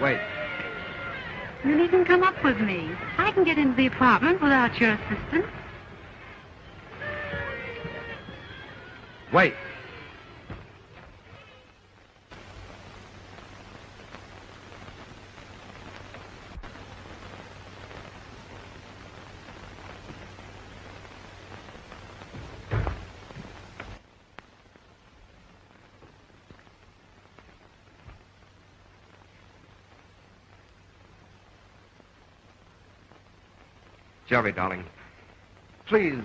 Wait. You needn't come up with me. I can get into the apartment without your assistance. Wait. Jerry, darling, please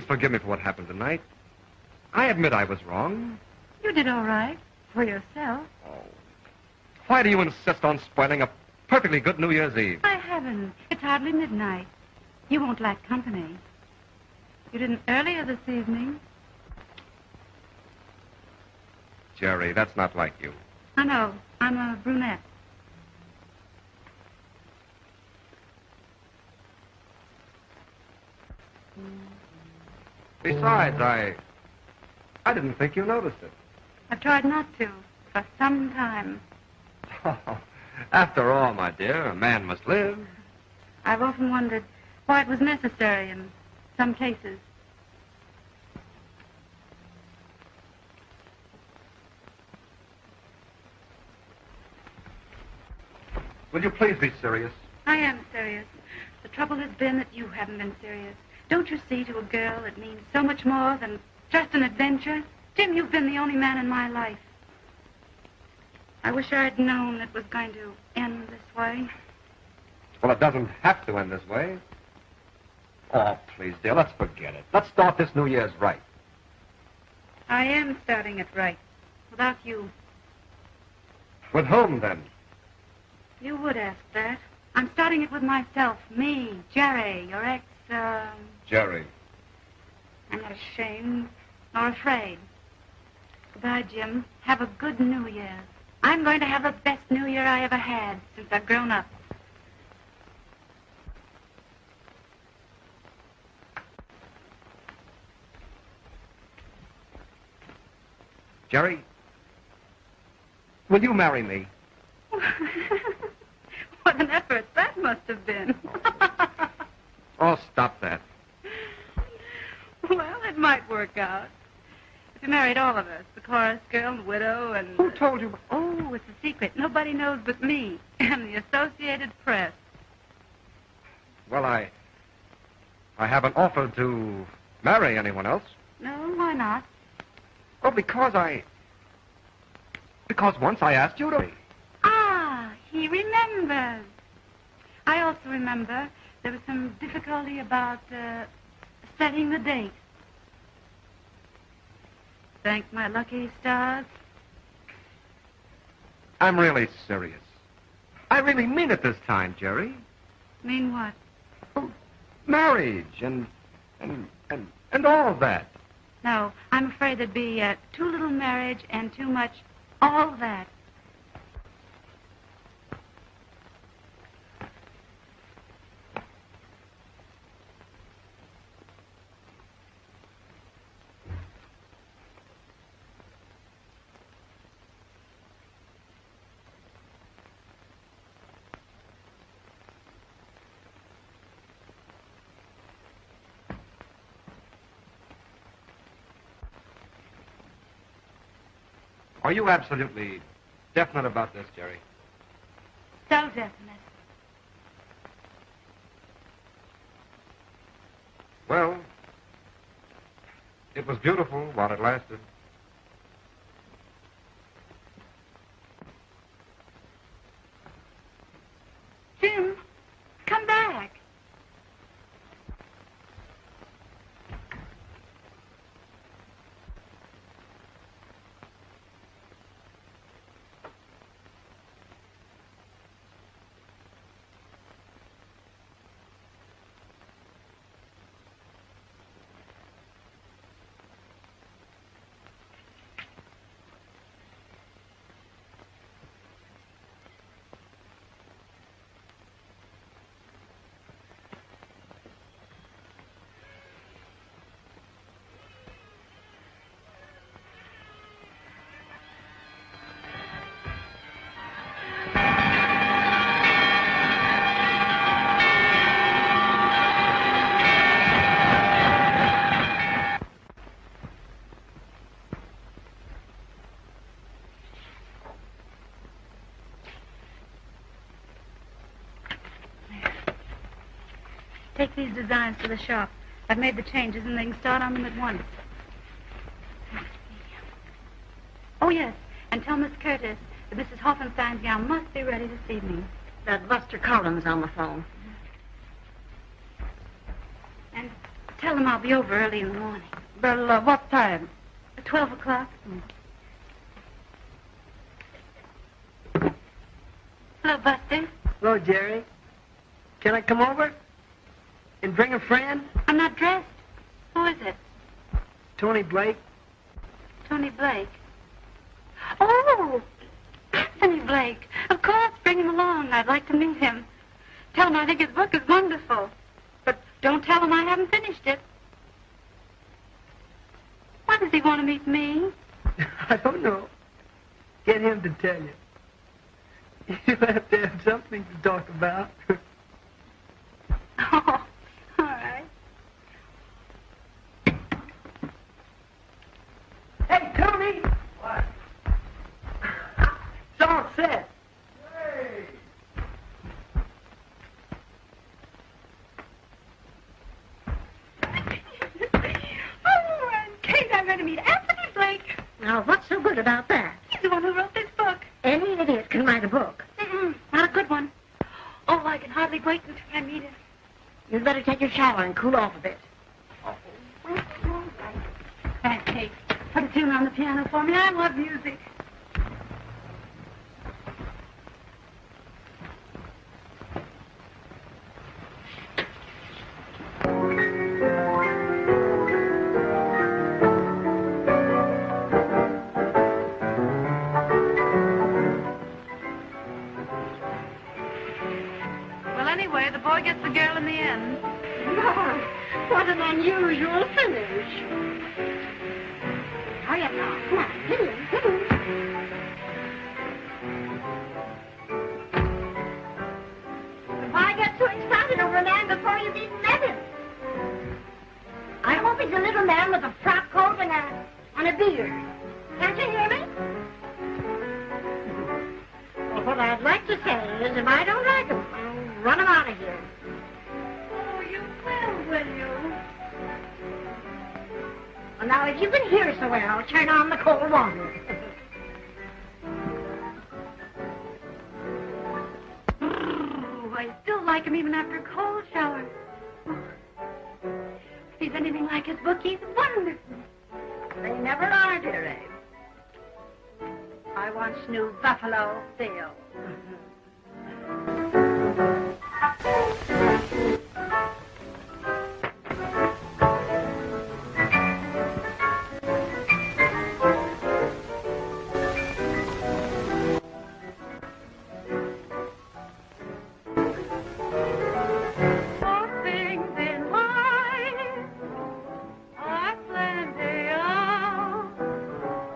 forgive me for what happened tonight. I admit I was wrong. You did all right for yourself. Oh. Why do you insist on spoiling a perfectly good New Year's Eve? I haven't. It's hardly midnight. You won't lack company. You didn't earlier this evening. Jerry, that's not like you. I know. I'm a brunette. Besides, I didn't think you noticed it. I've tried not to for some time. After all, my dear, a man must live. I've often wondered why it was necessary in some cases. Will you please be serious? I am serious. The trouble has been that you haven't been serious. Don't you see, to a girl, it means so much more than just an adventure? Jim, you've been the only man in my life. I wish I'd known it was going to end this way. Well, it doesn't have to end this way. Oh, please, dear, let's forget it. Let's start this New Year's right. I am starting it right, without you. With whom, then? You would ask that. I'm starting it with myself. Me, Jerry, your ex, Jerry. I'm not ashamed nor afraid. Goodbye, Jim. Have a good New Year. I'm going to have the best New Year I ever had since I've grown up. Jerry, will you marry me? What an effort that must have been. Oh, stop that. Well, it might work out. If you married all of us, the chorus girl and widow and... Who told you? Oh, it's a secret. Nobody knows but me and the Associated Press. Well, I haven't offered to marry anyone else. No, why not? Well, because once I asked you to. Ah, he remembers. I also remember there was some difficulty about setting the date. Thank my lucky stars. I'm really serious. I really mean it this time, Jerry. Mean what? Oh, marriage and all of that. No, I'm afraid there'd be too little marriage and too much all that. Are you absolutely definite about this, Jerry? So definite. Well, it was beautiful while it lasted. Jim, come back. Take these designs to the shop. I've made the changes, and they can start on them at once. Oh, yes, and tell Miss Curtis that Mrs. Hoffenstein's gown must be ready this evening. That Buster Collins on the phone. And tell them I'll be over early in the morning. Well, what time? At 12 o'clock. Hello, Buster. Hello, Jerry. Can I come over and bring a friend? I'm not dressed. Who is it? Tony Blake. Tony Blake. Oh, Anthony Blake. Of course, bring him along. I'd like to meet him. Tell him I think his book is wonderful. But don't tell him I haven't finished it. Why does he want to meet me? I don't know. Get him to tell you. You have to have something to talk about. Oh, all right. Hey, Tony! What? It's all set. Hey! Oh, and Kate, I'm going to meet Anthony Blake. Now, what's so good about that? He's the one who wrote this book. Any idiot can write a book. Not a good one. Oh, I can hardly wait until I meet him. You'd better take your shower and cool off a bit. Thanks, Kate. Put a tune on the piano for me. I love music. Well, anyway, the boy gets the girl in the end. Lord, what an unusual finish. Hurry up now. Come on. Get in. Get in. Why get so excited over a man before you've even met him? I hope he's a little man with a frock coat and a beard. Can't you hear me? Well, what I'd like to say is if I don't like him, I'll run him out of here. Oh, you will you? Well, now, if you can hear so well, turn on the cold water. Oh, I still like him even after a cold shower. If he's anything like his book, he's wonderful. They never are, dear Abe. I once knew Buffalo Bill. For things in life are plenty of.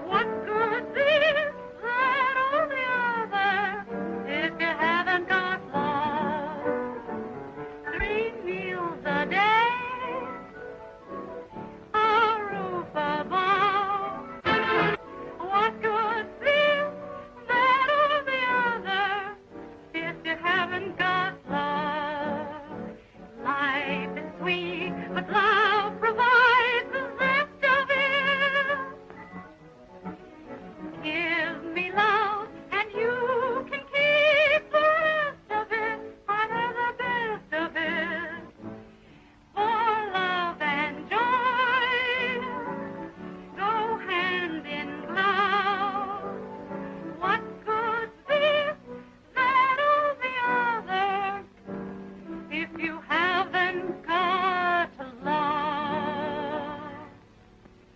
What good this, that, or the other, if you haven't got love? 3 meals a day, a roof above. What good this, that, or the other, if you haven't got love? Life is sweet, but love provides the zest of it. Give me love, and you can keep the rest of it. I've had the best of it. For love and joy go hand in glove. What good's this, that, or the other, if you haven't got love?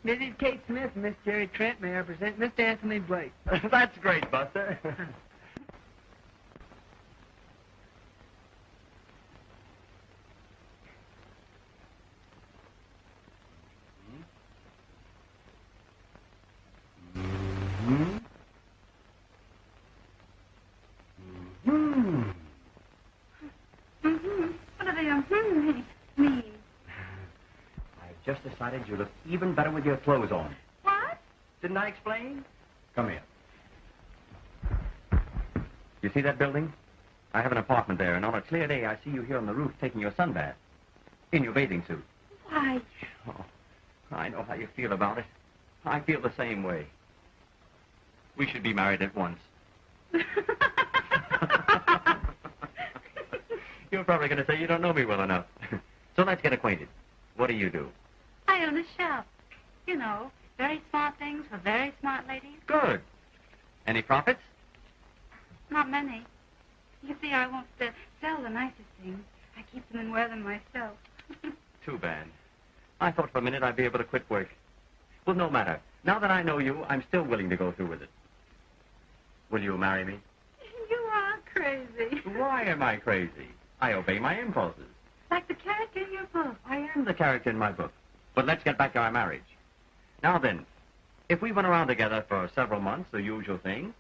Mrs. Kate Smith and Miss Jerry Trent, may I present Mr. Anthony Blake. That's great, Buster. What do they mean? I've just decided you look even better with your clothes on. What? Didn't I explain? Come here. You see that building? I have an apartment there, and on a clear day, I see you here on the roof taking your sunbath. In your bathing suit. Why? Oh, I know how you feel about it. I feel the same way. We should be married at once. You're probably going to say you don't know me well enough. So let's get acquainted. What do you do? I own a shop. You know, very smart things for very smart ladies. Good. Any profits? Not many. You see, I won't sell the nicest things. I keep them and wear them myself. Too bad. I thought for a minute I'd be able to quit work. Well, no matter. Now that I know you, I'm still willing to go through with it. Will you marry me? You are crazy. Why am I crazy? I obey my impulses. Like the character in your book. I am the character in my book. But let's get back to our marriage. Now then, if we went around together for several months, the usual thing,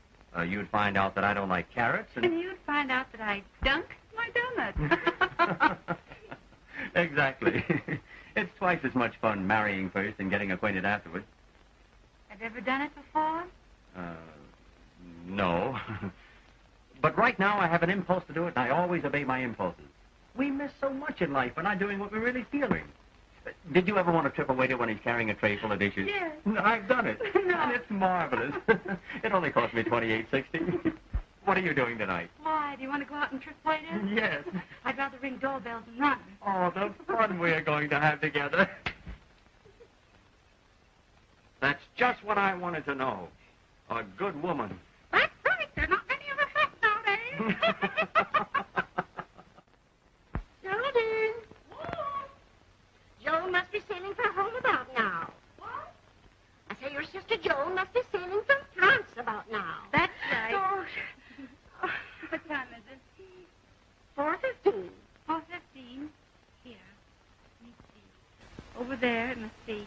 you'd find out that I don't like carrots and... And you'd find out that I dunk my donut. Exactly. It's twice as much fun marrying first and getting acquainted afterwards. Have you ever done it before? No. But right now I have an impulse to do it, and I always obey my impulses. We miss so much in life by not doing what we're really feeling. Did you ever want to trip a waiter when he's carrying a tray full of dishes? Yes. I've done it. No. And it's marvelous. It only cost me $28.60. What are you doing tonight? Why? Do you want to go out and trip waiters? Yes. I'd rather ring doorbells and run. Oh, the fun we're going to have together. That's just what I wanted to know. A good woman. That's right. There are not many of us left nowadays. Geraldine. Joan must be sailing for home about now. What? I say your sister Joan must be sailing from France about now. That's right. Oh, What time is it? 4:15. 4:15. Here. Let me see. Over there, it must be...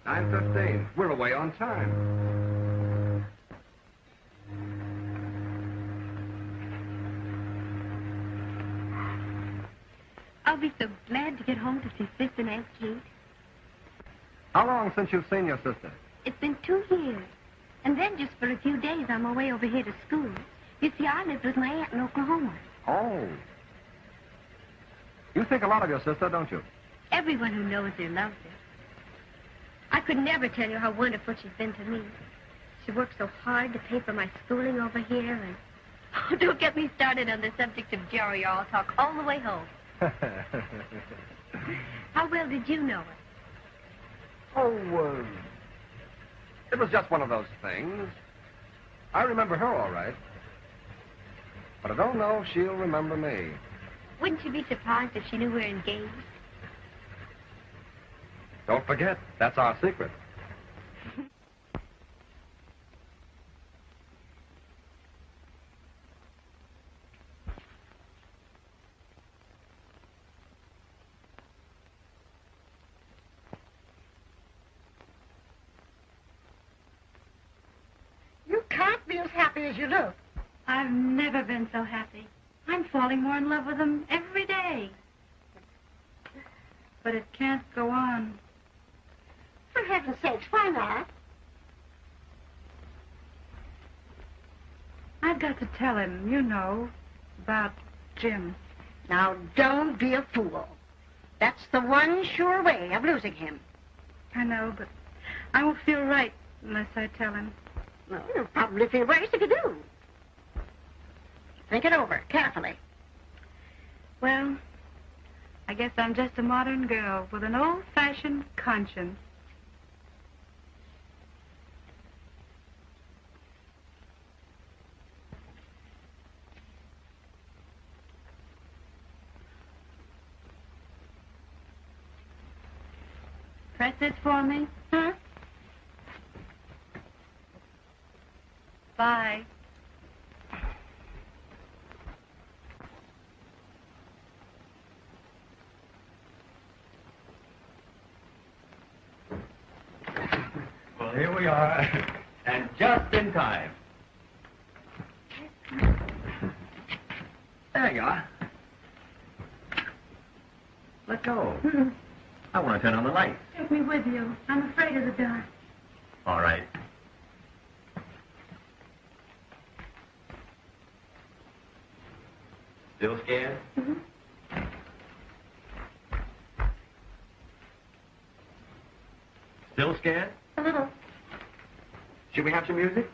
9:15. We're away on time. I'll be so glad to get home to see Sis and Aunt Kate. How long since you've seen your sister? It's been 2 years. And then just for a few days on my way over here to school. You see, I lived with my aunt in Oklahoma. Oh. You think a lot of your sister, don't you? Everyone who knows her loves her. I could never tell you how wonderful she's been to me. She worked so hard to pay for my schooling over here, and... Oh, don't get me started on the subject of Jerry, or I'll talk all the way home. How well did you know her? Oh, it was just one of those things. I remember her all right. But I don't know if she'll remember me. Wouldn't you be surprised if she knew we were engaged? Don't forget, that's our secret. You can't be as happy as you look. I've never been so happy. I'm falling more in love with him every day. But it can't go on. For heaven's sakes, why not? I've got to tell him, you know, about Jim. Now, don't be a fool. That's the one sure way of losing him. I know, but I won't feel right unless I tell him. Well, you'll probably feel worse if you do. Think it over carefully. Well, I guess I'm just a modern girl with an old-fashioned conscience. Press this for me. Huh? Bye. Well, here we are. And just in time. There you are. Let go. I want to turn on the light. Take me with you. I'm afraid of the dark. All right. Still scared? Mm-hmm. Still scared? A little. Should we have some music?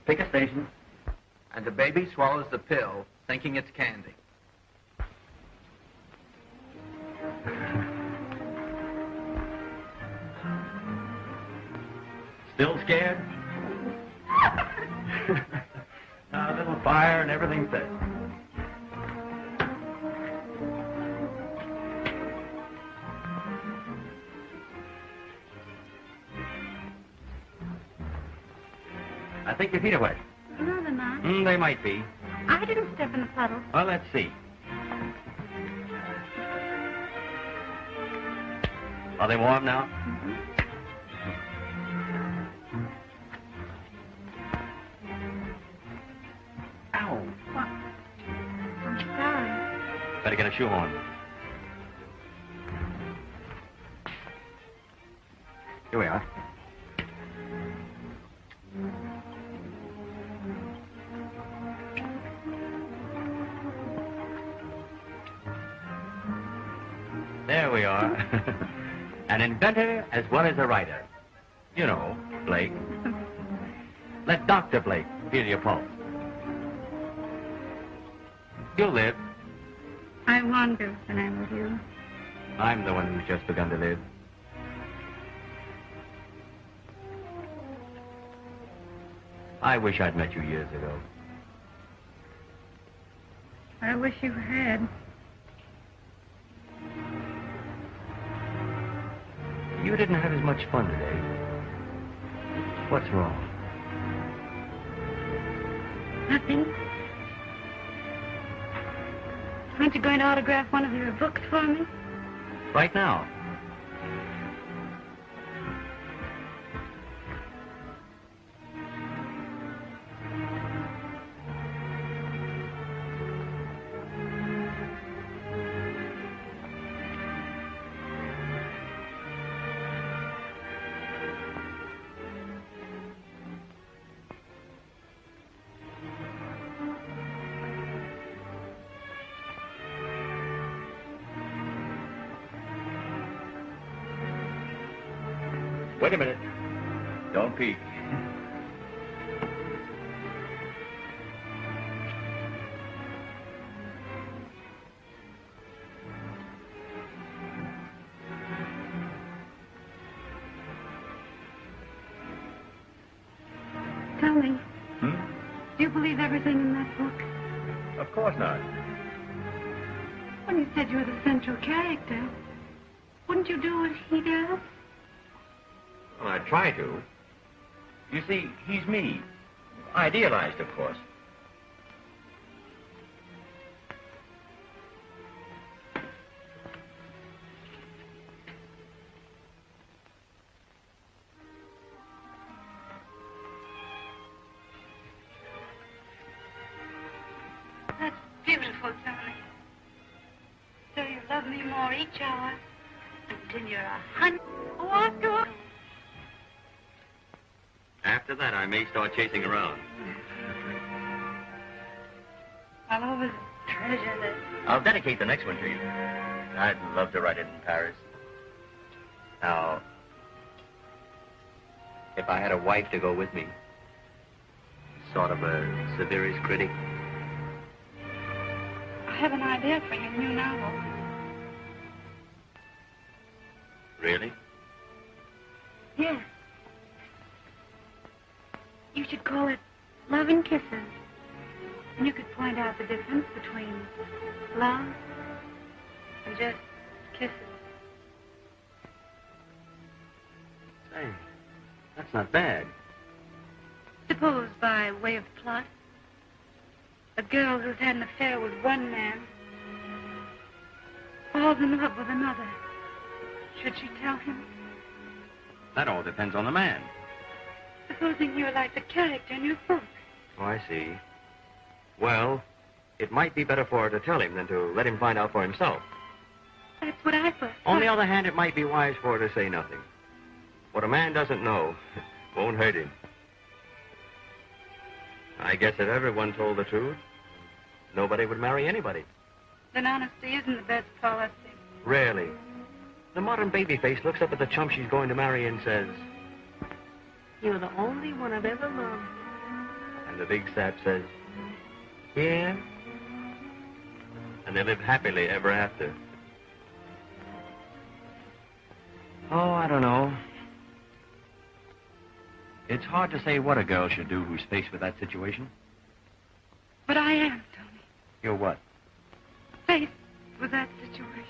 Pick a station. And the baby swallows the pill, thinking it's candy. Still scared? A little fire and everything's set. I think your feet are wet. No, they're not. They might be. I didn't step in the puddle. Well, let's see. Are they warm now? Ow. What? I'm sorry. Better get a shoe on. Here we are. There we are. An inventor as well as a writer. You know, Blake. Let Dr. Blake feel your pulse. You'll live. I want to when I'm with you. I'm the one who's just begun to live. I wish I'd met you years ago. I wish you had. You didn't have as much fun today. What's wrong? Nothing. Aren't you going to autograph one of your books for me? Right now. Wait a minute. Don't peek. Tell me, Hmm? do you believe everything in that book? Of course not. When you said you were the central character, wouldn't you do what he does? Well, I try to. You see, he's me. Idealized, of course. That's beautiful, Tony. So you love me more each hour until you're 100. Walk away. After that, I may start chasing around. I'll always treasure this. I'll dedicate the next one to you. I'd love to write it in Paris. Now, if I had a wife to go with me, sort of a severest critic. I have an idea for your new novel. Really? Yes. You should call it Love and Kisses. And you could point out the difference between love and just kisses. Say, that's not bad. Suppose, by way of plot, a girl who's had an affair with one man falls in love with another. Should she tell him? That all depends on the man. Supposing you're like the character in your book. Oh, I see. Well, it might be better for her to tell him than to let him find out for himself. That's what I thought. On the other hand, it might be wise for her to say nothing. What a man doesn't know won't hurt him. I guess if everyone told the truth, nobody would marry anybody. Then honesty isn't the best policy. Rarely. The modern baby face looks up at the chump she's going to marry and says, "You're the only one I've ever loved." And the big sap says, "Yeah." And they live happily ever after. Oh, I don't know. It's hard to say what a girl should do who's faced with that situation. But I am, Tony. You're what? Faced with that situation.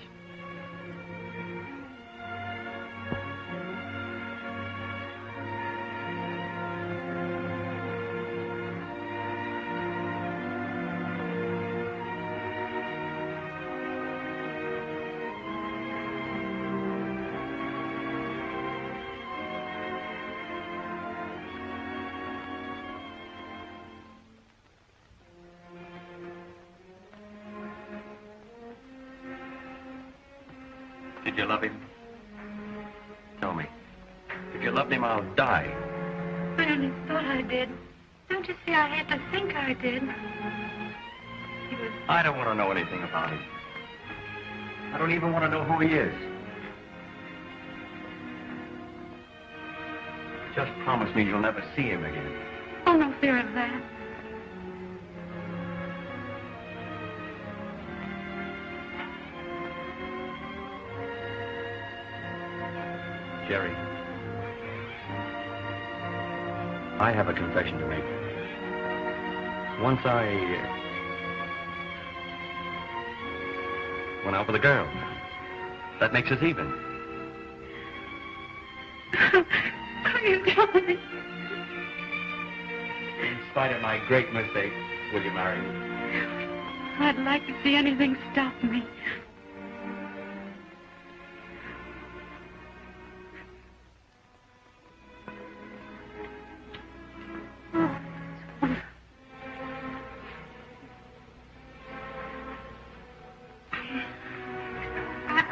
Did you love him? Tell me. If you loved him, I'll die. I only thought I did. Don't you see, I had to think I did. He was... I don't want to know anything about him. I don't even want to know who he is. Just promise me you'll never see him again. Oh, no fear of that. Jerry, I have a confession to make. Once I went out with a girl. That makes us even. Oh, you Tony. In spite of my great mistake, will you marry me? I'd like to see anything stop me.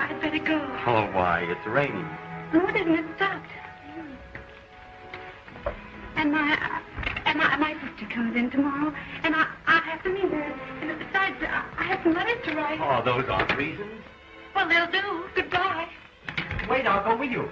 I'd better go. Oh, why? It's raining. No, it isn't. It stopped. And my sister comes in tomorrow, and I have to meet her. And besides, I have some letters to write. Oh, those aren't reasons. Well, they'll do. Goodbye. Wait, I'll go with you.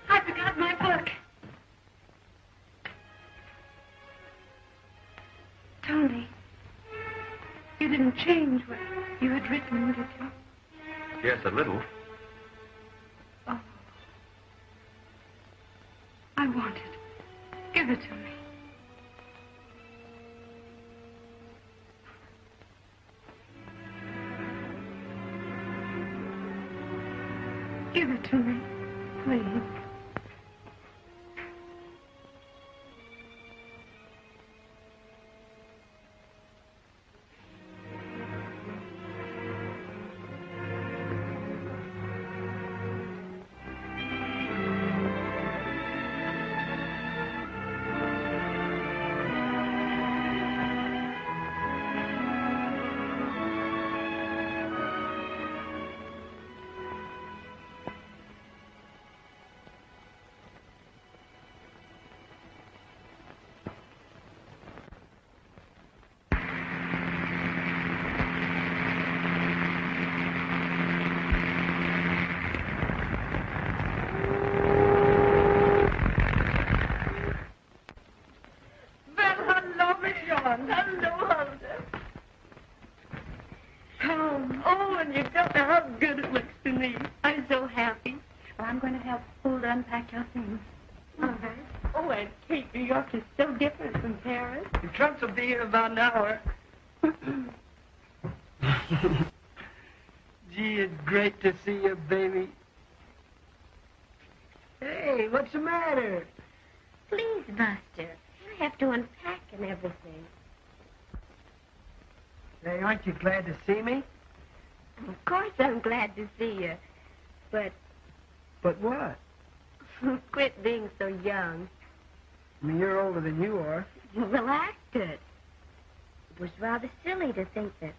I forgot my book. Tony, you didn't change what you had written, did you? Yes, a little. Oh. I want it. Give it to me. Give it to me, please. Hello, Hunter. Tom. Oh, and you don't know how good it looks to me. I'm so happy. Well, I'm going to help Hulda unpack your things. All right. Oh, and Kate, New York is so different from Paris. The trunks will be here about an hour. Gee, it's great to see you, baby. Hey, what's the matter? Please, Buster. I have to unpack and everything. Hey, aren't you glad to see me? Of course I'm glad to see you. But But what? quit being so young. I mean, you're older than you are. Well, acted. It was rather silly to think that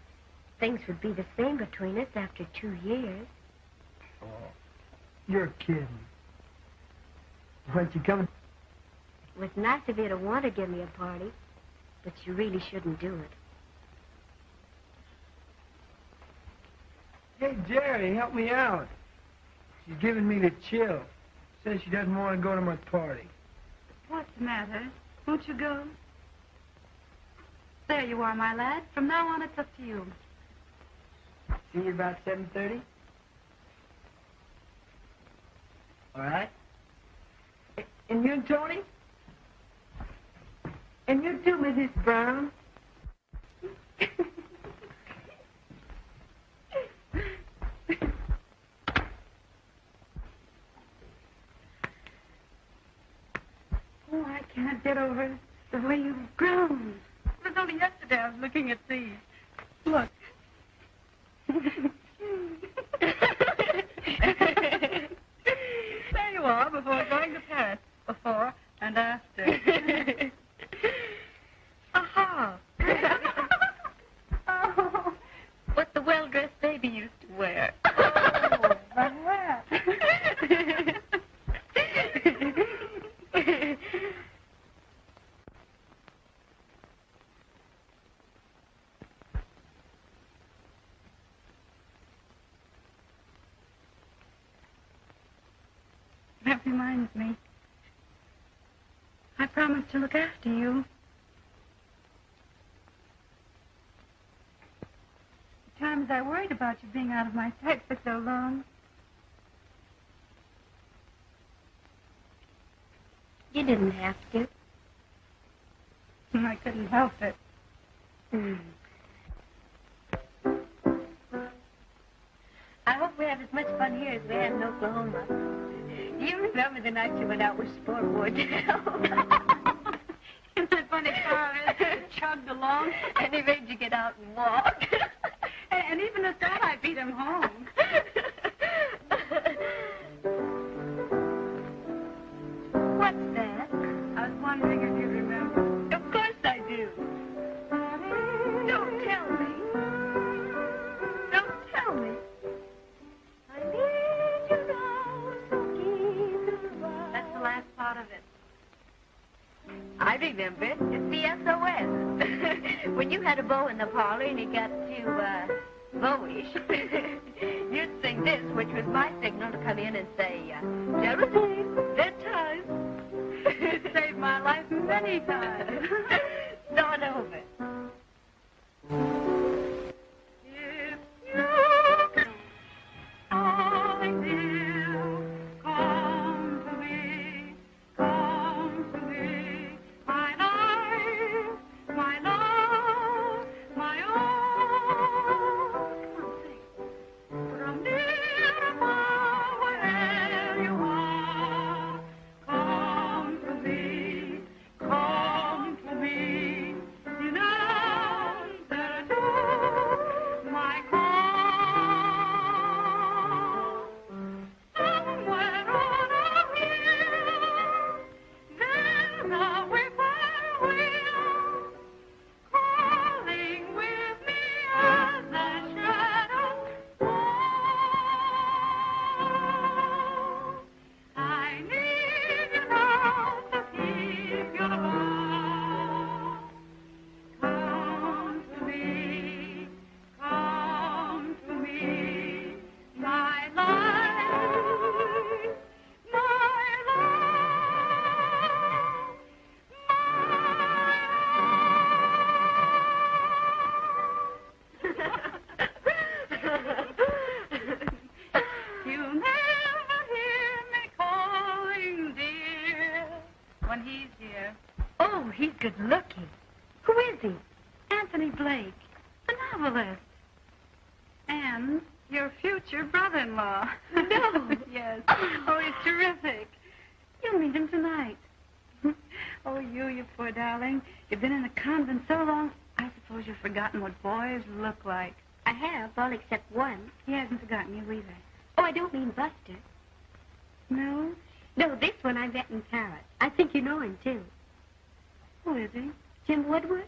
things would be the same between us after 2 years. Oh, you're kidding. When't you come? It was nice of you to want to give me a party, but you really shouldn't do it. Hey, Jerry, help me out. She's giving me the chill. Says she doesn't want to go to my party. What's the matter? Won't you go? There you are, my lad. From now on, it's up to you. See you about 7:30? All right. And you and Tony? And you too, Mrs. Brown? Oh, I can't get over the way you've grown. It was only yesterday I was looking at these. Look. There you are, before going to Paris. Before and after. Aha. Oh, what the well-dressed baby used to wear. Oh, but what? That reminds me. I promised to look after you. At times I worried about you being out of my sight for so long. You didn't have to. I couldn't help it. I hope we have as much fun here as we had in Oklahoma. Do you remember the night you went out with Sport Wardell? Isn't that funny, car chugged along? And he made you get out and walk. And even at that, I beat him home. What's that? I was wondering if you remember. Of course I do. Don't tell me. Don't tell me. I need you now, so keep goodbye. That's the last part of it. I remember it. It's the SOS. When you had a beau in the parlor and it got too, bowish, you'd sing this, which was my signal to come in and say, Geraldine, bedtime. It saved my life many times. Start over. If you can find you, come to me, my life, my love, my own. Come sing. From near far, wherever you are, come to me, in answer to my call. Somewhere on a hill, there's a whippoorwill, calling with me as the shadows fall. I need you now to keep your vow. Come to me, my life, my You'll never hear me calling, dear, when he's here. Oh, he's good looking. Who is he? Anthony Blake, the novelist. And your future brother-in-law. No. Yes. Oh, he's terrific. You'll meet him tonight. Oh, you poor darling. You've been in a convent so long, I suppose you've forgotten what boys look like. I have, all except one. He hasn't forgotten you either. Oh, I don't mean Buster. No? No, this one I met in Paris. I think you know him, too. Who is he? Jim Woodward?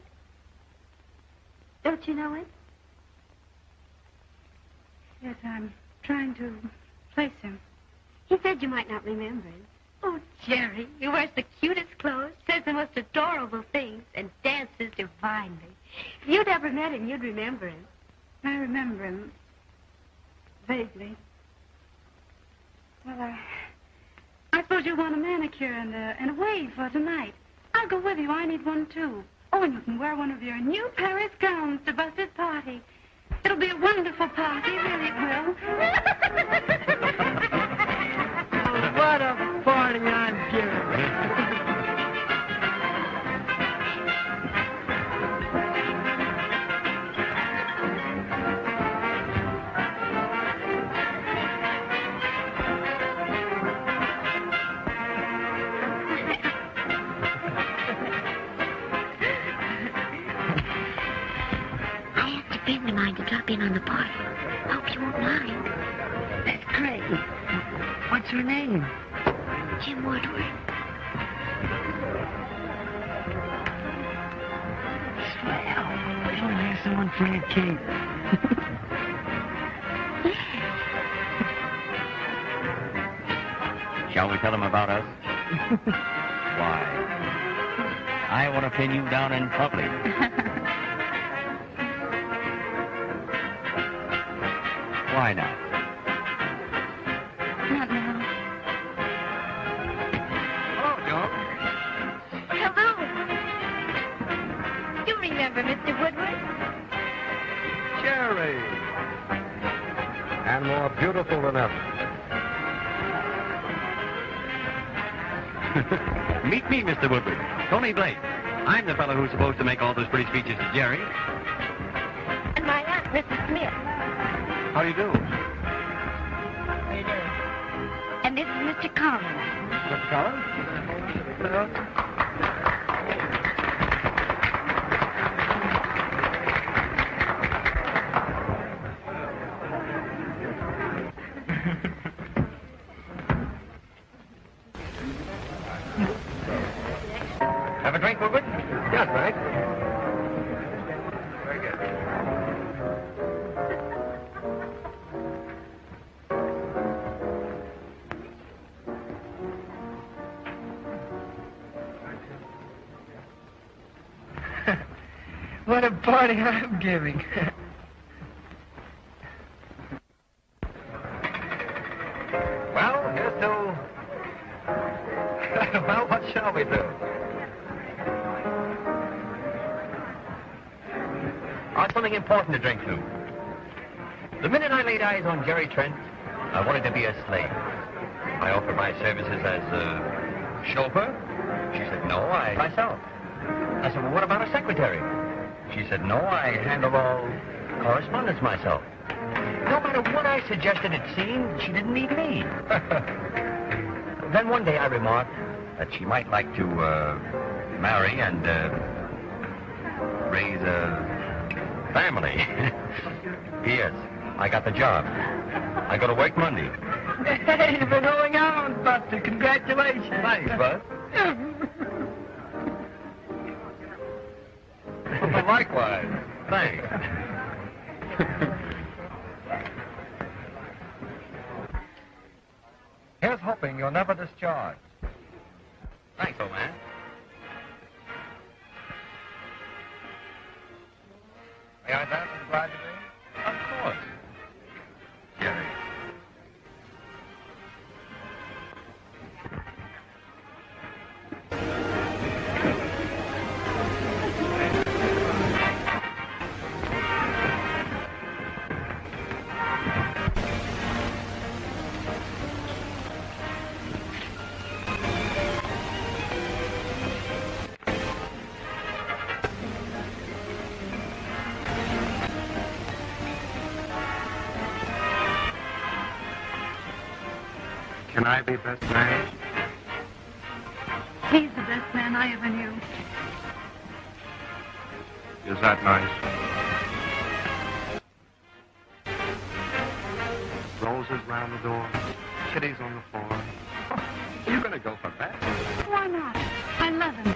Don't you know him? Yes, I'm trying to place him. He said you might not remember him. Oh, Jerry, he wears the cutest clothes, says the most adorable things, and dances divinely. If you'd ever met him, you'd remember him. I remember him vaguely. Well, I suppose you want a manicure and a wave for tonight. I'll go with you. I need one, too. Oh, and you can wear one of your new Paris gowns to Buster's party. It'll be a wonderful party, really it will. Oh, what a party I'm giving. To drop in on the party. Hope you won't mind. That's great. What's her name? Jim Woodward. Swell. We don't have someone for a cake. Shall we tell them about us? Why? I want to pin you down in public. Why not? Not now. Hello, Joe. Hello. You remember Mr. Woodward? Jerry. And more beautiful than ever. Meet me, Mr. Woodward. Tony Blake. I'm the fellow who's supposed to make all those pretty speeches to Jerry. And my aunt, Mrs. Smith. How do you do? How you doing? And this is Mr. Collins. Mr. Collins? Hello. Have a drink, Woodward? Yes, thanks. Very good. What a party I'm giving. Well, here's to... well, what shall we do? Something important to drink to. The minute I laid eyes on Jerry Trent, I wanted to be a slave. I offered my services as a chauffeur. She said, no, I myself. I said, well, what about a secretary? She said, no, I handle all correspondence myself. No matter what I suggested, it seemed she didn't need me. Then one day I remarked that she might like to marry and raise a family. Yes, I got the job. I go to work Monday. Hey, you've been holding on, Buster. Congratulations. Thanks, Bud. Well, likewise. Thanks. Here's hoping you're never discharged. Thanks, old man. May I dance with bride to be? Of course. Jerry. Can I be best man? He's the best man I ever knew. Is that nice? Roses round the door, kitties on the floor. Oh, you're going to go for that? Why not? I love him.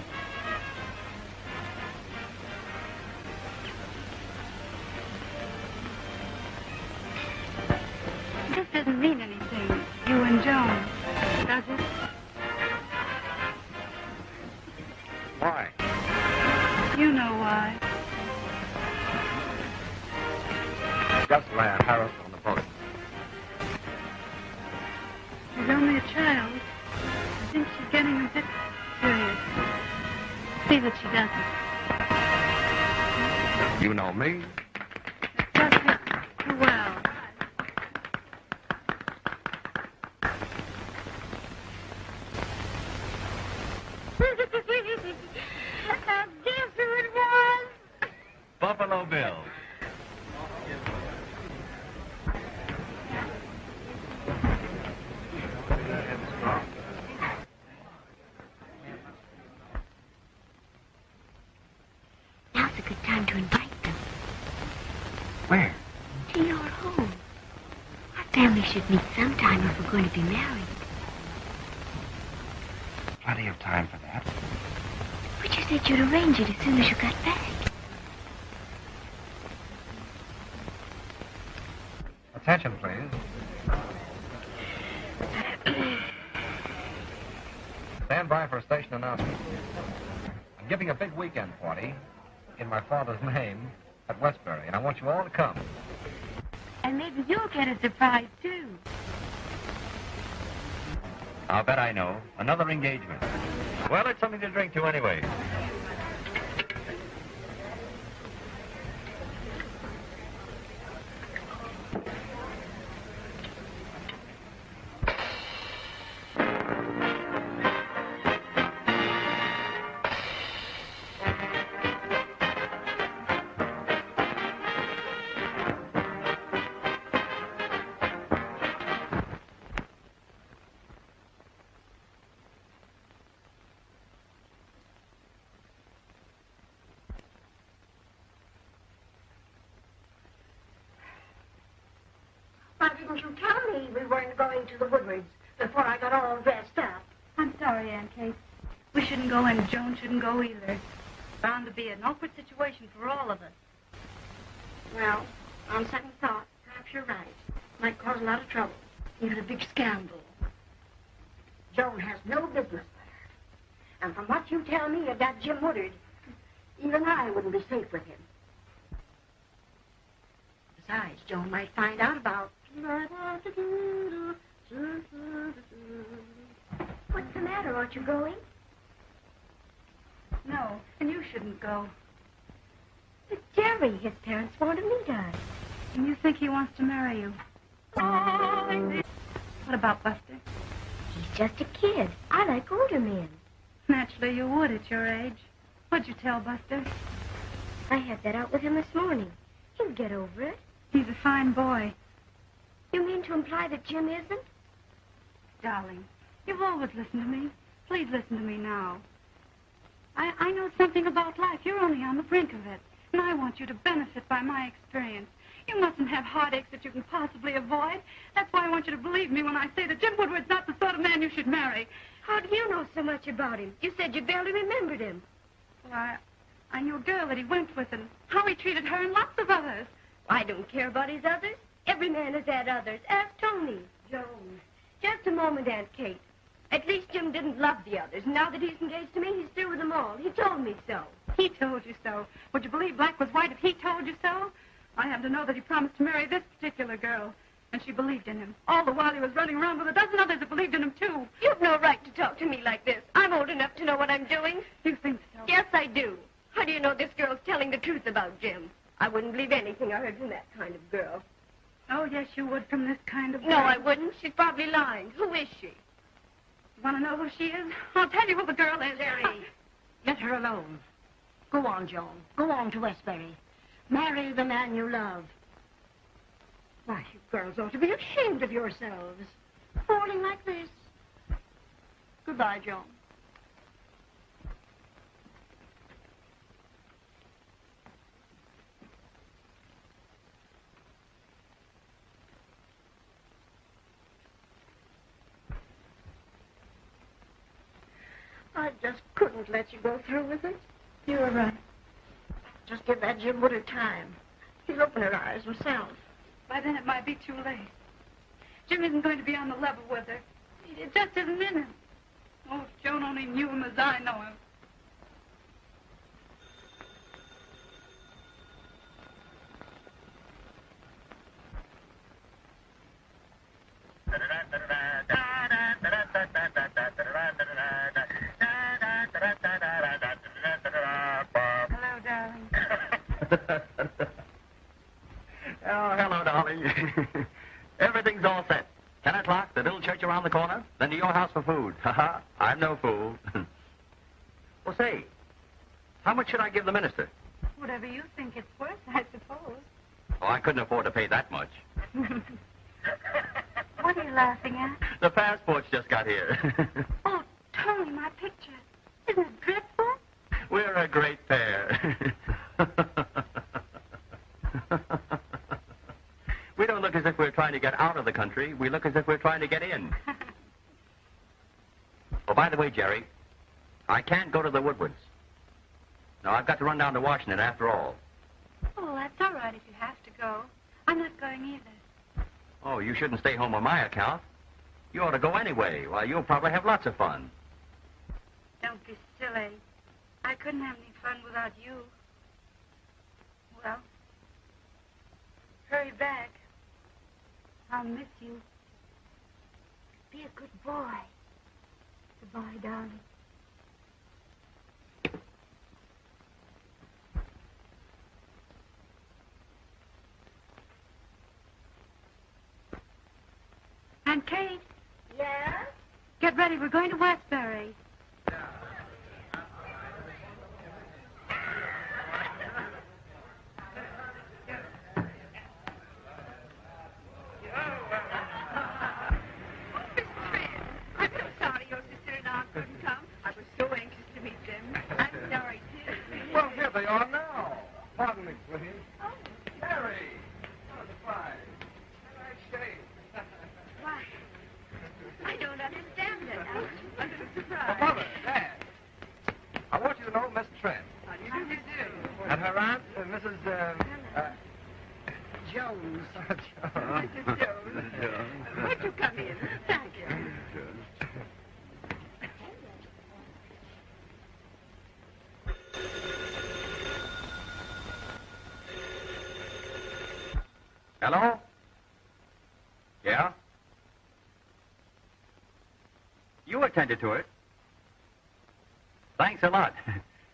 This doesn't mean anything, you and Joan, does it? Why? You know why. Just land Harris on the boat. She's only a child. I think she's getting a bit serious. See that she doesn't. You know me. Does it too well. Guess who it was? Buffalo Bill. Now's a good time to invite them Where? to your home. Our family should meet sometime if we're going to be married. Plenty of time for that. But you said you'd arrange it as soon as you got back. Attention, please. Stand by for a station announcement. I'm giving a big weekend party in my father's name at Westbury, and I want you all to come. And maybe you'll get a surprise, too. I'll bet I know. Another engagement. Well, it's something to drink to anyway. Why didn't you tell me we weren't going to the Woodwards before I got all dressed up? I'm sorry, Aunt Kate. We shouldn't go and Joan shouldn't go either. Bound to be an awkward situation for all of us. Well, on second thought, perhaps you're right. Might cause a lot of trouble, even a big scandal. Joan has no business there. And from what you tell me of that Jim Woodard, even I wouldn't be safe with him. Besides, Joan might find out about... What's the matter? Aren't you going? No, and you shouldn't go. But Jerry, his parents want to meet us. And you think he wants to marry you. What about Buster? He's just a kid. I like older men. Naturally, you would at your age. What'd you tell Buster? I had that out with him this morning. He'll get over it. He's a fine boy. You mean to imply that Jim isn't? Darling, you've always listened to me. Please listen to me now. I know something about life. You're only on the brink of it. And I want you to benefit by my experience. You mustn't have heartaches that you can possibly avoid. That's why I want you to believe me when I say that Jim Woodward's not the sort of man you should marry. How do you know so much about him? You said you barely remembered him. Well, I knew a girl that he went with and how he treated her and lots of others. I don't care about his others. Every man has had others. Ask Tony. Joan. Just a moment, Aunt Kate. At least Jim didn't love the others. Now that he's engaged to me, he's through with them all. He told me so. He told you so. Would you believe black was white if he told you so? I happen to know that he promised to marry this particular girl. And she believed in him. All the while he was running around with a dozen others that believed in him, too. You've no right to talk to me like this. I'm old enough to know what I'm doing. You think so? Yes, I do. How do you know this girl's telling the truth about Jim? I wouldn't believe anything I heard from that kind of girl. Oh, yes, you would from this kind of girl. No, I wouldn't. She's probably lying. Who is she? You want to know who she is? I'll tell you who the girl is. Jerry, let her alone. Go on, Joan. Go on to Westbury. Marry the man you love. Why, you girls ought to be ashamed of yourselves. Falling like this. Goodbye, Joan. I just couldn't let you go through with it. You were right. Just give that Jim Woodard time. He'll open her eyes himself. By then it might be too late. Jim isn't going to be on the level with her. It just isn't in him. Oh, if Joan only knew him as I know him. Hello, darling. Oh, hello, darling. Everything's all set. 10 o'clock, the little church around the corner, then to your house for food. Ha-ha, I'm no fool. Well, say, how much should I give the minister? Whatever you think it's worth, I suppose. Oh, I couldn't afford to pay that much. What are you laughing at? The passports just got here. Oh, Tony, my picture. Isn't it dreadful? We're a great pair. We don't look as if we're trying to get out of the country. We look as if we're trying to get in. Oh, by the way, Jerry, I can't go to the Woodwards. No, I've got to run down to Washington after all. Oh, that's all right if you have to go. I'm not going either. Oh, you shouldn't stay home on my account. You ought to go anyway. Well, you'll probably have lots of fun. Don't be silly. I couldn't have any fun without you. Well, hurry back. I'll miss you. Be a good boy. Goodbye, darling. Aunt Kate, Yes? get ready. We're going to Westbury. I'm so sorry your sister-in-law couldn't come. I was so anxious to meet them. I'm sorry, too. Well, here they are now. Pardon me, please. Oh, Harry. Oh, surprise. Nice shave. why? I don't understand it. I'm a little surprised. Well, Mother, Dad, I want you to know Miss Trent. How do you do? And her aunt, Mrs. Jones. Mrs. Jones. Won't you come in? Thank you. Hello? Yeah? You attended to it. Thanks a lot.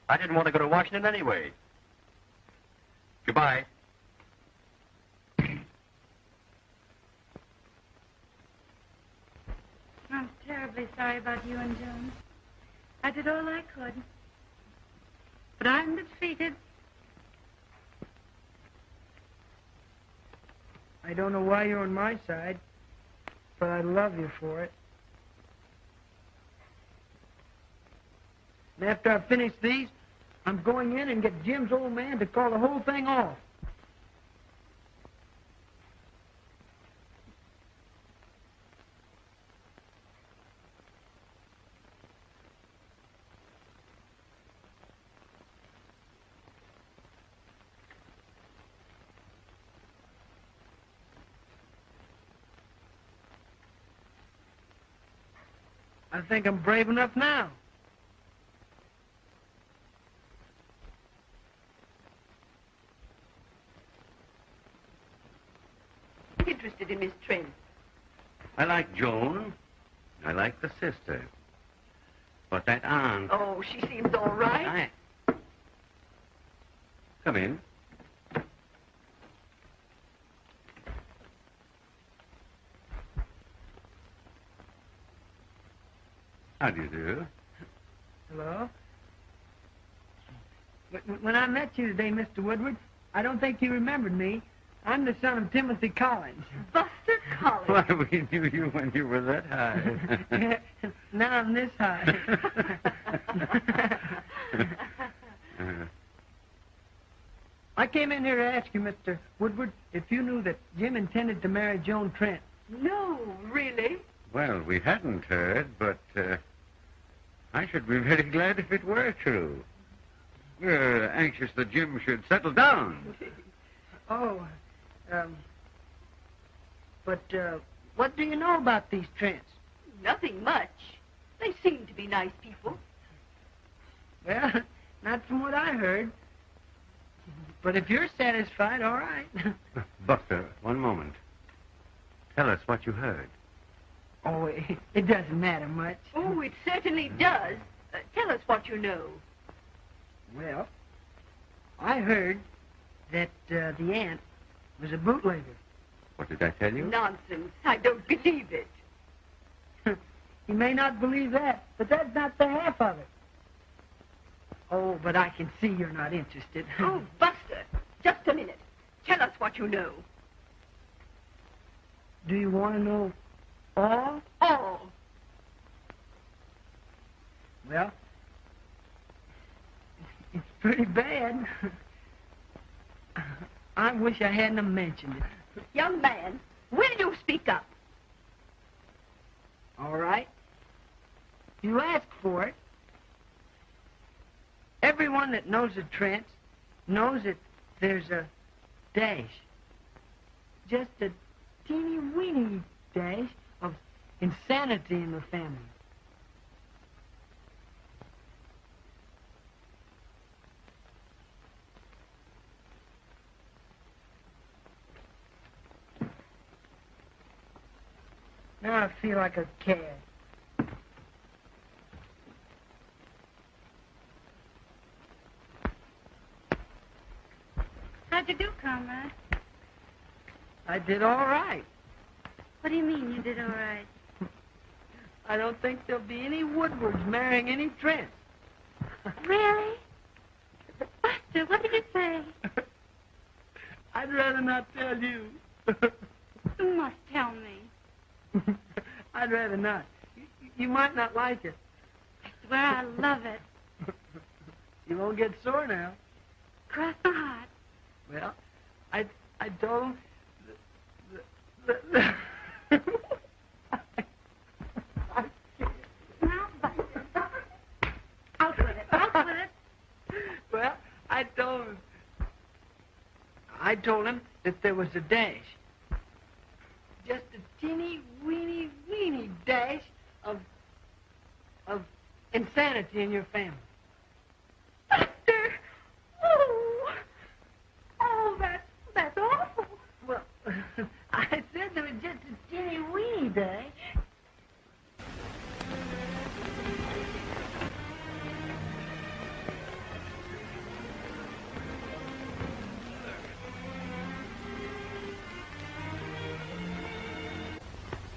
I didn't want to go to Washington anyway. Goodbye. I'm terribly sorry about you and Joan. I did all I could. But I'm defeated. I don't know why you're on my side, but I love you for it. And after I finish these, I'm going in and get Jim's old man to call the whole thing off. I think I'm brave enough now. Interested in Miss Trent. I like Joan. I like the sister. But that aunt... Oh, she seems all right. Come in. How do you do? Hello? When I met you today, Mr. Woodward, I don't think you remembered me. I'm the son of Timothy Collins. Buster college. Why, we knew you when you were that high. Now I'm this high. I came in here to ask you, Mr. Woodward, if you knew that Jim intended to marry Joan Trent. No, really? Well, we hadn't heard, but I should be very glad if it were true. We're anxious that Jim should settle down. Oh, but what do you know about these Trents? Nothing much. They seem to be nice people. Well, not from what I heard. But if you're satisfied, all right. Buster, one moment. Tell us what you heard. Oh, it doesn't matter much. Oh, it certainly does. Tell us what you know. Well, I heard that the aunt was a bootlegger. What did I tell you? Nonsense. I don't believe it. You may not believe that, but that's not the half of it. Oh, but I can see you're not interested. Oh, Buster, just a minute. Tell us what you know. Do you want to know all? All. Well, it's pretty bad. I wish I hadn't have mentioned it. Young man, will you speak up? All right. You ask for it. Everyone that knows the Trents knows that there's a dash. Just a teeny weeny dash of insanity in the family. Now I feel like a cad. How'd you do, comrade? I did all right. What do you mean you did all right? I don't think there'll be any Woodwards marrying any Trents. Really? Buster, what did you say? I'd rather not tell you. You must tell me. I'd rather not. You might not like it. I swear I love it. You won't get sore now. Cross my heart. Well, I told him... Now, Buster. Out with it. Out with it. Well, I told him that there was a dash. Just a teeny, weeny, weeny dash of insanity in your family. Buster! Oh! Oh, that's awful. Well, I said there was just a teeny, weeny dash.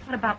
What about...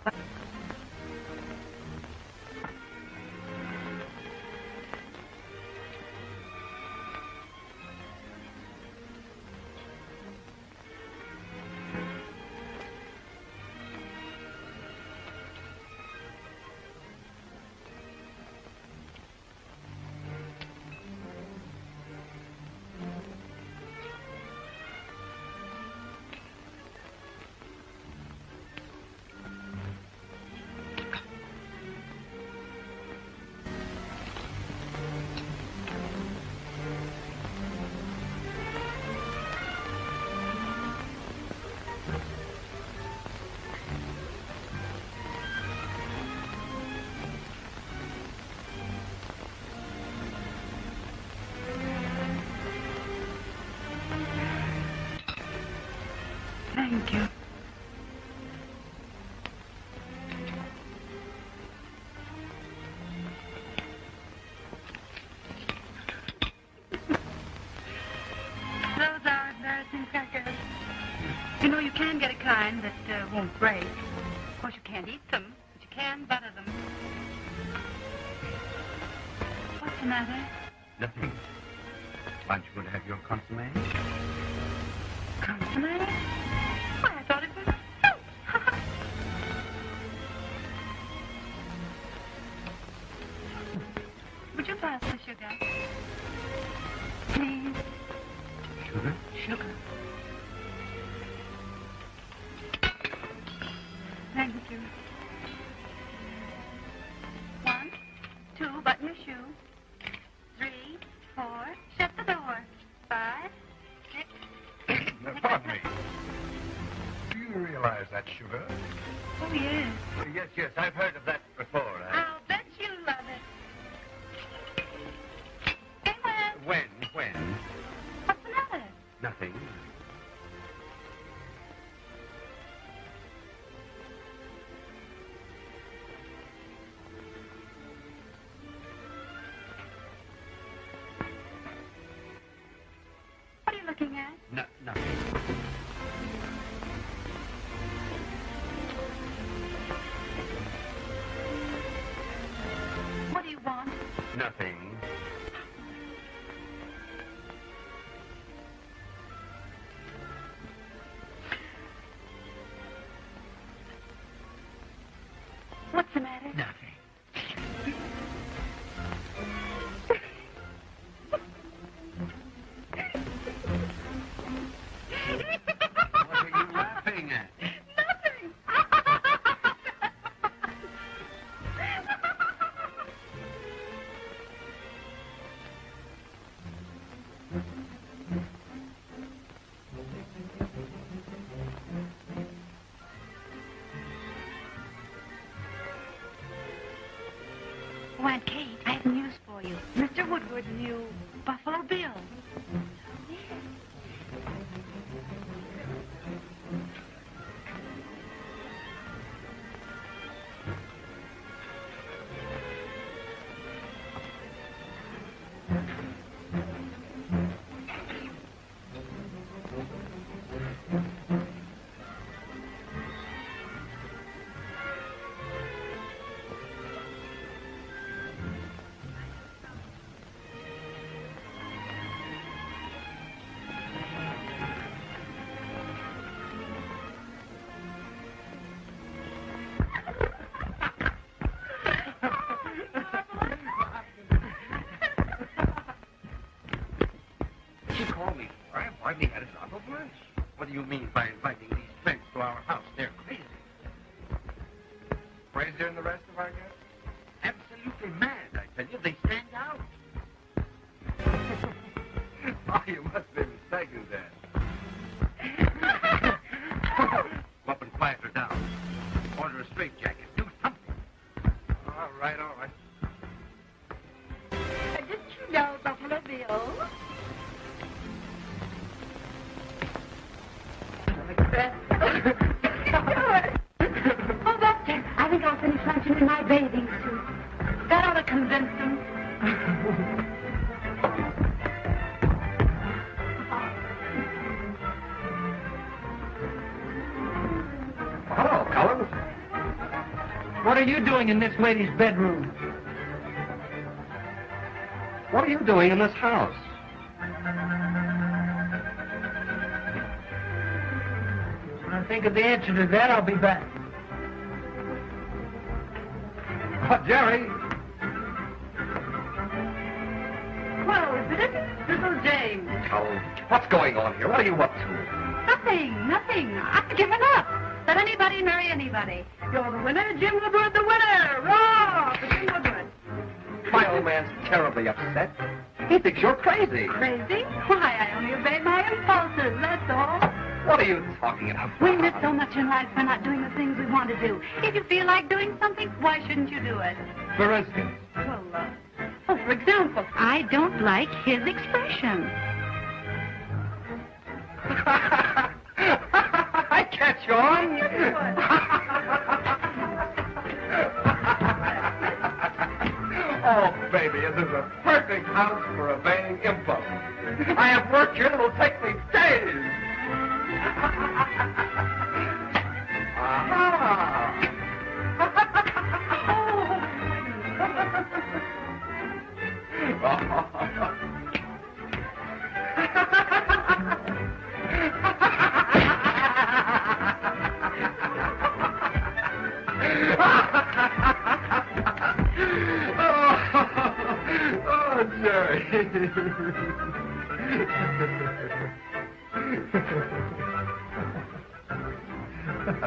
Thank you. Those are embarrassing crackers. You know, you can get a kind that won't break. Of course, you can't eat them, but you can butter them. What's the matter? Nothing. Aren't you going to have your consommé? Consommé? Why, I thought it was soup. Pass the sugar. Please. Sugar? Sugar. Thank you. 1, 2, button your shoe. 3, 4, shut the door. 5, 6. Now, pardon me. Do you realize that sugar? Oh, yes. Yes, I've heard of that before. I'll bet you love it. Hey, When? what's the matter? Nothing. What are you looking at? Nothing. What do you want? Nothing. What's the matter? Nothing. What are you laughing at? Nothing. Oh, Aunt Kate, I have news for you. Mr. Woodward's new Buffalo Bill. She called me for. I've hardly had a drop of lunch. What do you mean by inviting these friends to our house? They're crazy. Crazier than the rest of our guests? Absolutely mad, I tell you. They stand out. Oh, you must be mistaken, then. Go up and quiet her down. Order a straitjacket. Do something. All right. Didn't you know Buffalo Bill? Oh, that's it. I think I'll finish luncheon in my bathing suit. That ought to convince them. Hello, Collins. What are you doing in this lady's bedroom? What are you doing in this house? When I think of the answer to that, I'll be back. Oh, Jerry. Well, isn't it? Little James. Oh, what's going on here? What are you up to? Nothing. I've given up. Let anybody marry anybody. You're the winner, Jim Woodward, the winner. Roar for Jim Woodward. My old man's terribly upset. He thinks you're crazy. Crazy? Why, I only obey my impulses, that's all. What are you talking about? We miss so much in life by not doing the things we want to do. If you feel like doing something, why shouldn't you do it? For instance? Well, for example, I don't like his expression. I catch on. Oh, baby, this is a perfect house for obeying impulse. I have work here that will take me days. Oh, Oh, Jerry.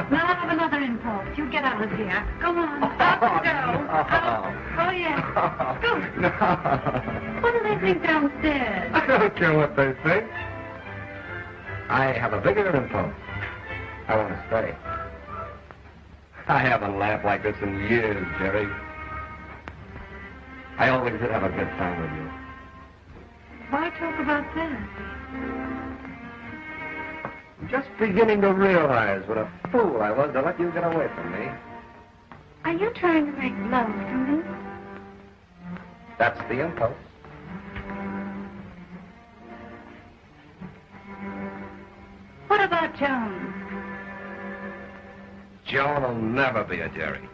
Now I have another impulse. You get out of here. Go on. Out you go. Out. Oh, yes. Go. No. What do they think downstairs? I don't care what they think. I have a bigger impulse. I want to stay. I haven't laughed like this in years, Jerry. I always did have a good time with you. Why talk about that? I'm just beginning to realize what a fool I was to let you get away from me. Are you trying to make love to me? That's the impulse. What about Joan? Joan will never be a Jerry.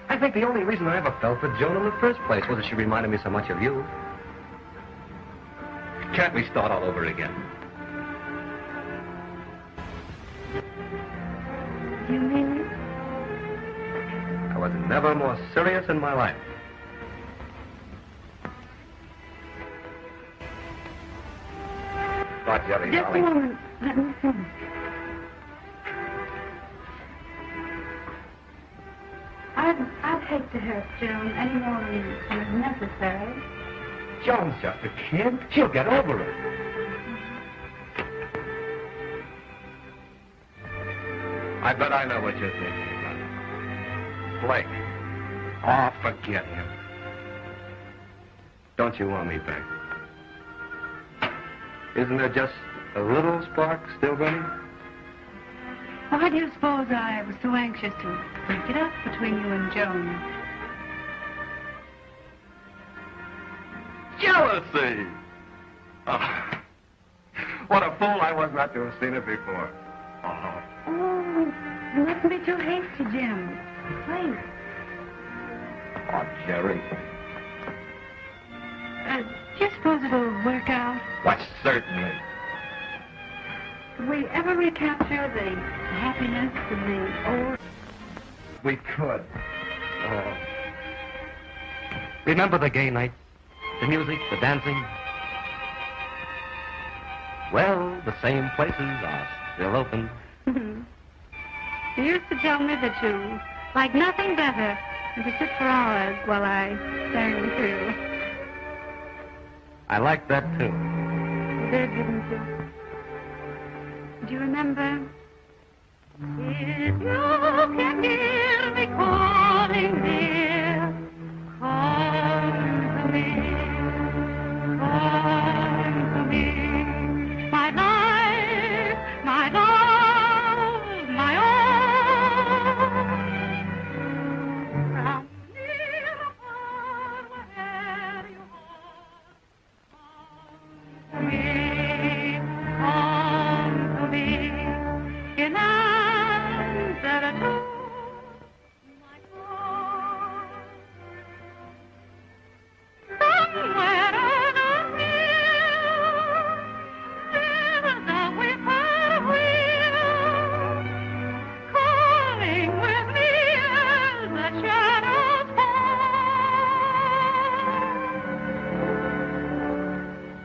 I think the only reason I ever fell for Joan in the first place was that she reminded me so much of you. Can't we start all over again? You mean it? I was never more serious in my life. Not Jerry, Just a darling. moment. Let me think. I'd hate to hurt Joan any more than is necessary. Joan's just a kid. She'll get over it. I bet I know what you're thinking about. Blake. Oh, forget him. Don't you want me back? Isn't there just a little spark still burning? Why do you suppose I was so anxious to break it up between you and Joan? Jealousy! Oh, what a fool I was not to have seen it before. Oh. Oh, you mustn't be too hasty, Jim. Please. Oh, Jerry. Do you suppose it'll work out? Why, certainly. Could we ever recapture the happiness of the old... We could. Oh. Remember the gay nights? The music, the dancing? Well, the same places are still open. You used to tell me that you like nothing better than to sit for hours while I sang with you. I like that, too. You did, didn't you? Do you remember? If you can hear me calling, dear, come to me, my life, my love, my own. From near or far, wherever you are, come to me, in answer to my call. Somewhere on a hill, there's a whippoorwill, calling with me as the shadows fall.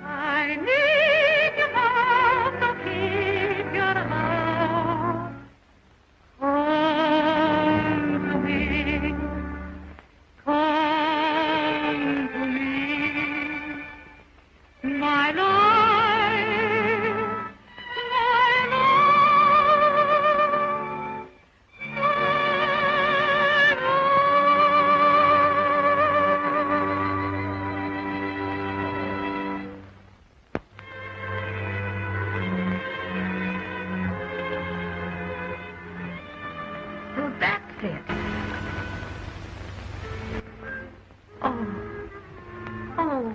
I need your love, so keep your love. Come to me, come to me, my life, my love, so that's it. Oh,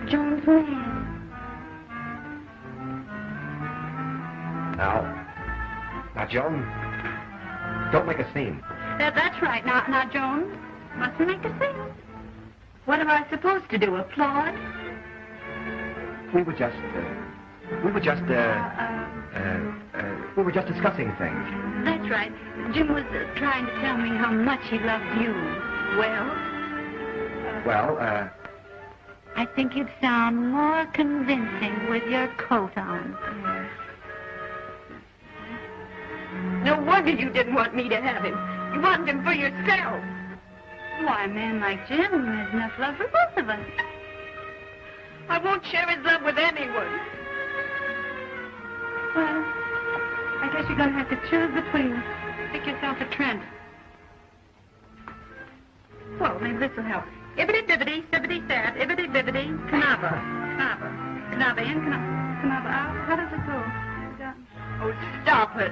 Joan's man. Now, Joan, don't make a scene. That's right. Now, Joan, mustn't make a scene. What am I supposed to do? Applaud? We were just discussing things. That's right. Jim was trying to tell me how much he loved you. Well? I think you'd sound more convincing with your coat on. No wonder you didn't want me to have him. You wanted him for yourself. Why, a man like Jim has enough love for both of us. I won't share his love with anyone. Well, I guess you're going to have to choose between us. Pick yourself a Trent. Well, maybe this will help. Ibbity-bibbity, sibbity-sab, ibbity-bibbity, canaba. Canaba. Canaba in, canaba out. How does it go? Oh, stop it.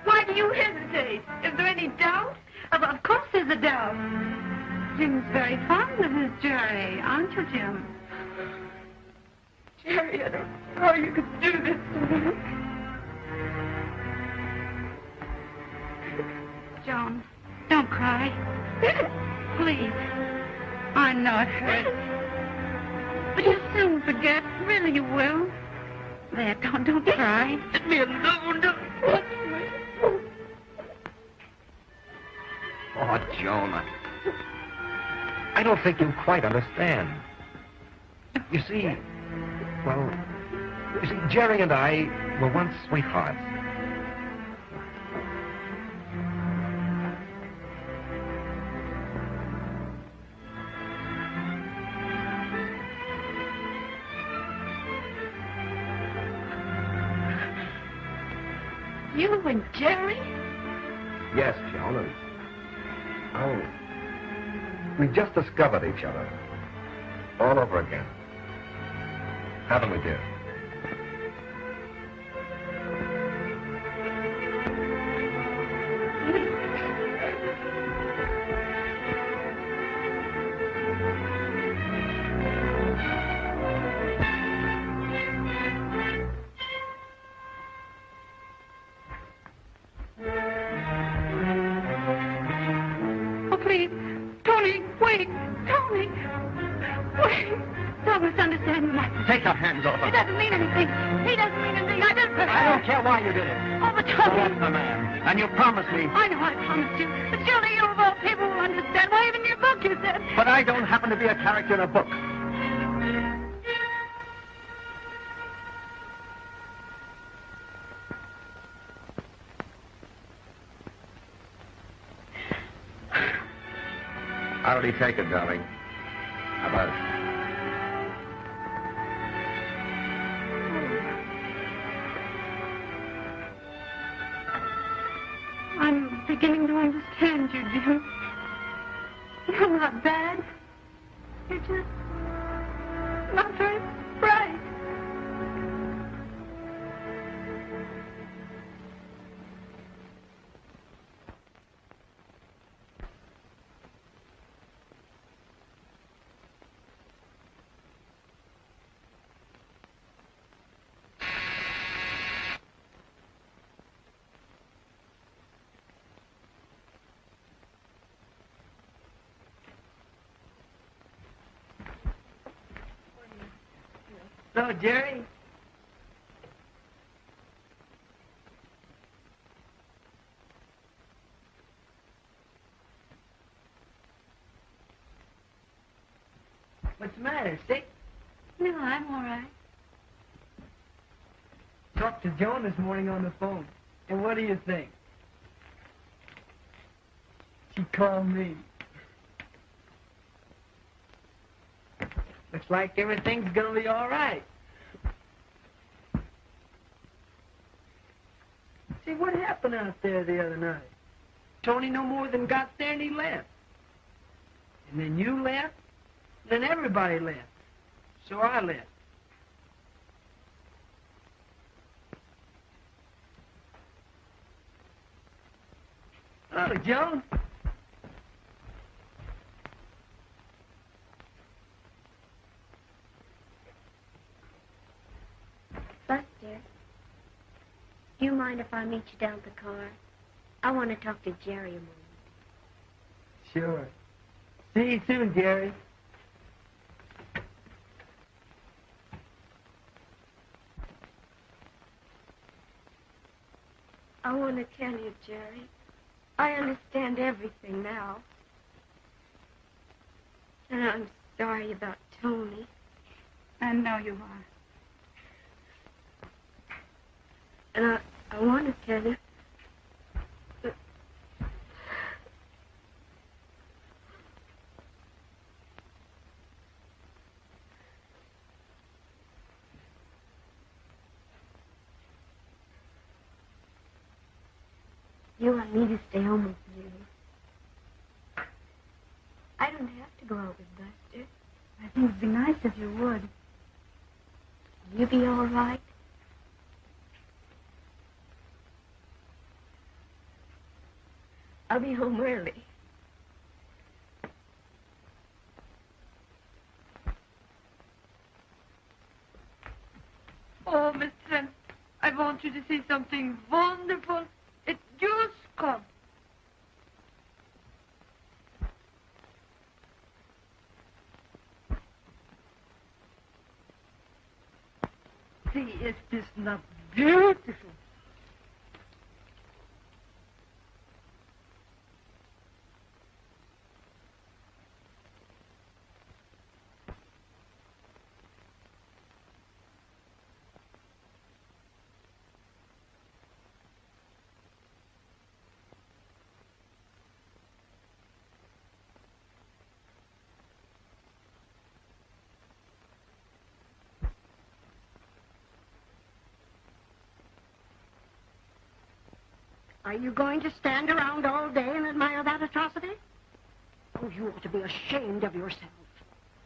Why do you hesitate? Is there any doubt? Of course there's a doubt. Jim's very fond of his Jerry, aren't you, Jim? Jerry, I don't know how you could do this to me. Joan, don't cry. Please. I know it hurts. But you'll soon forget. Really, you will. There, don't cry. Let me alone. Don't touch me. Oh, Joan, I don't think you quite understand. You see, Jerry and I were once sweethearts. You and Jerry? Yes, Joan, and we just discovered each other all over again. Haven't we, dear? Take your hands off him. He doesn't mean anything. He doesn't mean anything. I don't care why you did it. Oh, but Tony. That's the man. And you promised me. I know I promised you. But surely you of all people will understand. Why, even in your book you said. But I don't happen to be a character in a book. How did he take it, darling? How about it? I'm beginning to understand you, Jim. You're not bad. You're just not very bright. Hello, Jerry. What's the matter, sick? No, I'm all right. Talked to Joan this morning on the phone. And what do you think? She called me. Looks like everything's gonna be all right. See, what happened out there the other night? Tony no more than got there and he left. And then you left, then everybody left. So I left. Hello, Joan. Buster, do you mind if I meet you down at the car? I want to talk to Jerry a moment. Sure. See you soon, Jerry. I want to tell you, Jerry, I understand everything now. And I'm sorry about Tony. I know you are. And I want to tell you. You want me to stay home with you. I don't have to go out with Buster. I think it'd be nice if you would. Will you be all right? I'll be home early. Oh, Miss Trent, I want you to see something wonderful. It just come. See, is this not beautiful? Are you going to stand around all day and admire that atrocity? Oh, you ought to be ashamed of yourself.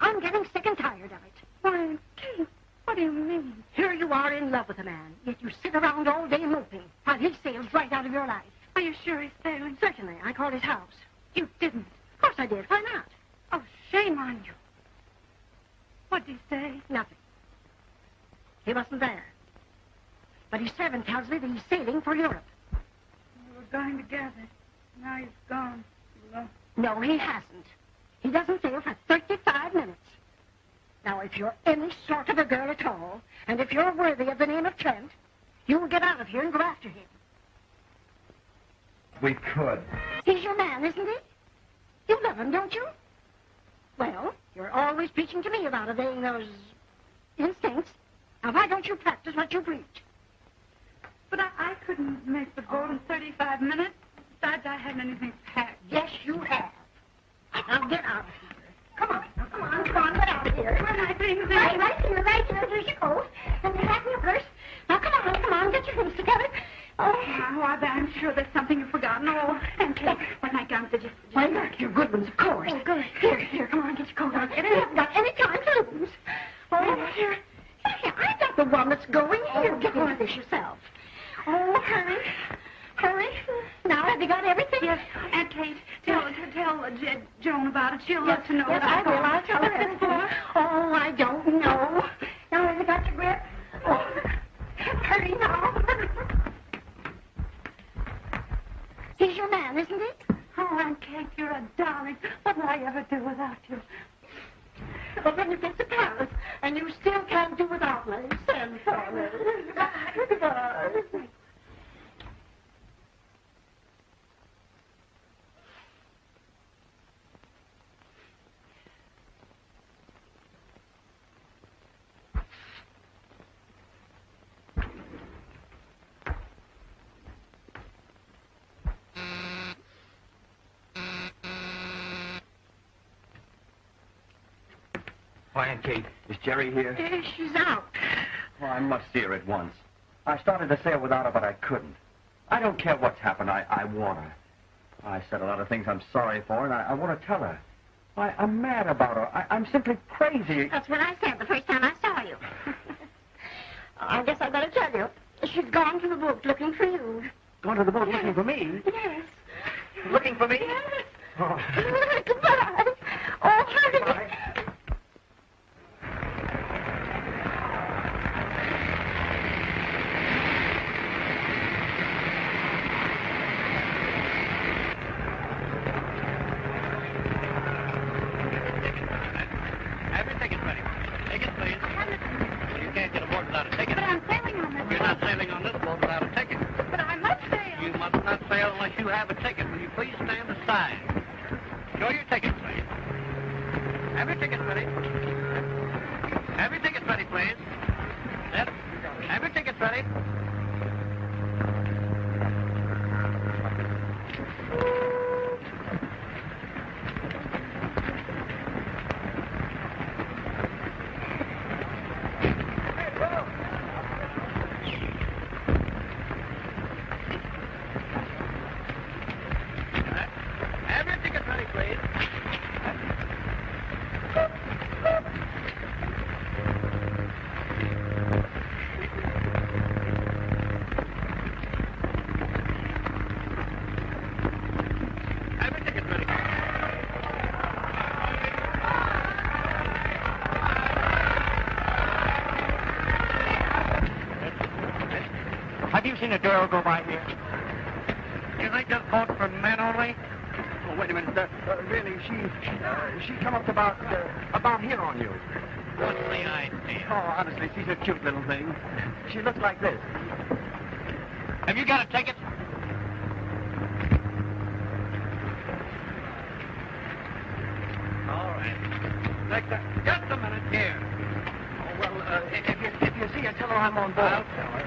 I'm getting sick and tired of it. Why, Kate, what do you mean? Here you are in love with a man, yet you sit around all day moping while he sails right out of your life. Are you sure he's sailing? Certainly. I called his house. You didn't. Of course I did. Why not? Oh, shame on you. What'd he say? Nothing. He wasn't there. But his servant tells me that he's sailing for Europe. We were going together. Now he's gone. No, he hasn't. He doesn't sail for 35 minutes. Now, if you're any sort of a girl at all, and if you're worthy of the name of Trent, you'll get out of here and go after him. We could. He's your man, isn't he? You love him, don't you? Well, you're always preaching to me about obeying those instincts. Now, why don't you practice what you preach? But I couldn't make the boat in 35 minutes. Besides, I hadn't anything packed. Yes, you have. Now, get out of here. Come on, get out of here. Where are my things? Right here. Here's your coat. And you have your purse. Now, come on, get your things together. Oh, I'm sure there's something you've forgotten. Oh, and Kate, what nightgowns did you... Why, look, your good ones, of course. Oh, good. Here, come on, get your coat on. You haven't got any time to lose. Oh, here, I got the one that's going. Here, get into this yourself. Oh, hurry. Now, have you got everything? Yes, Aunt Kate, tell Joan about it. She'll love to know. Yes, I will. I'll tell her everything. Oh, I don't know. Now, have you got your grip? Oh, hurry now. He's your man, isn't he? Oh, Aunt Kate, you're a darling. What will I ever do without you? But when you get to Paris, and you still can't do without me, send for me. Goodbye. Why, Aunt Kate, is Jerry here? She's out. Oh, I must see her at once. I started to sail without her, but I couldn't. I don't care what's happened. I want her. I said a lot of things I'm sorry for, and I want to tell her. I'm mad about her. I'm simply crazy. That's what I said the first time I saw you. I guess I better tell you. She's gone to the boat looking for you. Gone to the boat looking for me? Yes. Looking for me? Yes. Oh. Goodbye. Oh, hurry. Bye. You have a ticket. Will you please stand aside? Show your ticket, please. Have Have your tickets ready. Have your tickets ready, please. Yes. Have your tickets ready. Have your tickets ready, please. Have your tickets ready. Have you seen a girl go by here? You think this boat's for men only? Oh, wait a minute, sir. Really, she come up about here on you. What's the idea? Oh, honestly, she's a cute little thing. She looks like this. Have you got a ticket? All right. Just a minute here. Oh, well, if you see her, tell her I'm on board. I'll tell her.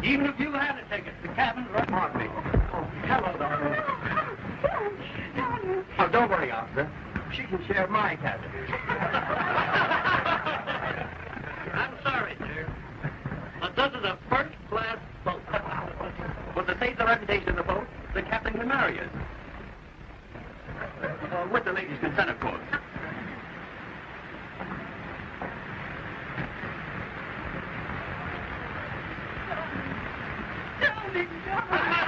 Even if you had a ticket, the cabin's right on me. Oh, hello, darling. Oh, don't worry, officer. She can share my cabin. I'm sorry, sir, but this is a first-class boat. Well, to save the reputation of the boat, the captain can marry us. With the lady's consent, of course. Darling, darling.